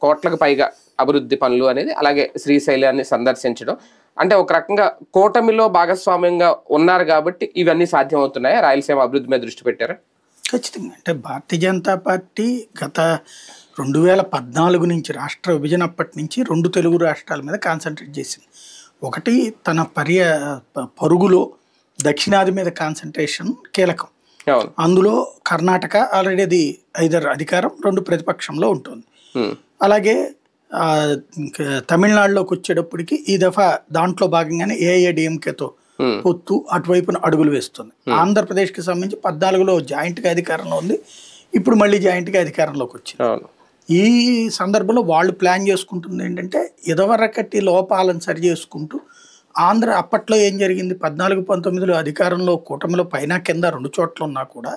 కోట్లకు పైగా అభివృద్ధి పనులు అనేది, అలాగే శ్రీశైలాన్ని సందర్శించడం. అంటే ఒక రకంగా కూటమిలో భాగస్వామ్యంగా ఉన్నారు కాబట్టి ఇవన్నీ సాధ్యం అవుతున్నాయా? రాయలసీమ అభివృద్ధి మీద దృష్టి పెట్టారా? ఖచ్చితంగా. అంటే భారతీయ జనతా పార్టీ గత 2014 నుంచి రాష్ట్ర విభజన అప్పటి నుంచి 2 తెలుగు రాష్ట్రాల మీద కాన్సన్ట్రేట్ చేసింది. ఒకటి తన పరుగులో దక్షిణాది మీద కాన్సన్ట్రేషన్ కీలకం. అందులో కర్ణాటక ఆల్రెడీ అది ఐదర్ అధికారం 2 ప్రతిపక్షంలో ఉంటుంది. అలాగే తమిళనాడులోకి వచ్చేటప్పటికి ఈ దఫా దాంట్లో భాగంగానే ఏఐఏడిఎంకేతో పొత్తు అటువైపున అడుగులు వేస్తుంది. ఆంధ్రప్రదేశ్కి సంబంధించి 14లో జాయింట్గా అధికారంలో ఉంది, ఇప్పుడు మళ్ళీ జాయింట్గా అధికారంలోకి వచ్చింది. ఈ సందర్భంలో వాళ్ళు ప్లాన్ చేసుకుంటుంది ఏంటంటే ఎదవరకటి లోపాలను సరి చేసుకుంటూ ఆంధ్ర అప్పట్లో ఏం జరిగింది, 14-19లో అధికారంలో కూటమిలో పైన కింద 2 చోట్ల ఉన్నా కూడా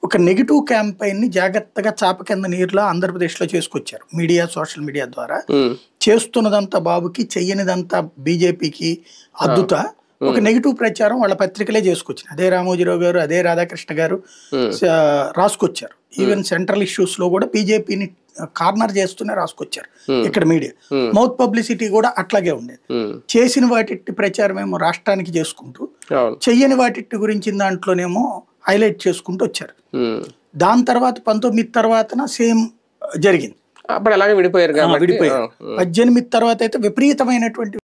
ఒక నెగిటివ్ క్యాంపెయిన్ని జాగ్రత్తగా చాప కింద నీరులో ఆంధ్రప్రదేశ్లో చేసుకొచ్చారు. మీడియా, సోషల్ మీడియా ద్వారా చేస్తున్నదంతా బాబుకి, చెయ్యనిదంతా బీజేపీకి అద్దుతా ఒక నెగిటివ్ ప్రచారం వాళ్ళ పత్రికలే చేసుకొచ్చింది. అదే రామోజీరావు గారు, అదే రాధాకృష్ణ గారు రాసుకొచ్చారు. ఈవెన్ సెంట్రల్ ఇష్యూస్ లో కూడా బీజేపీని కార్నర్ చేస్తూనే రాసుకొచ్చారు ఇక్కడ మీడియా. మౌత్ పబ్లిసిటీ కూడా అట్లాగే ఉండేది. చేసిన వాటి ప్రచారం ఏమో రాష్ట్రానికి చేసుకుంటూ, చెయ్యని వాటి గురించి దాంట్లోనేమో హైలైట్ చేసుకుంటూ వచ్చారు. దాని తర్వాత 19 తర్వాత సేమ్ జరిగింది. విడిపోయారు. 18 తర్వాత అయితే విపరీతమైనటువంటి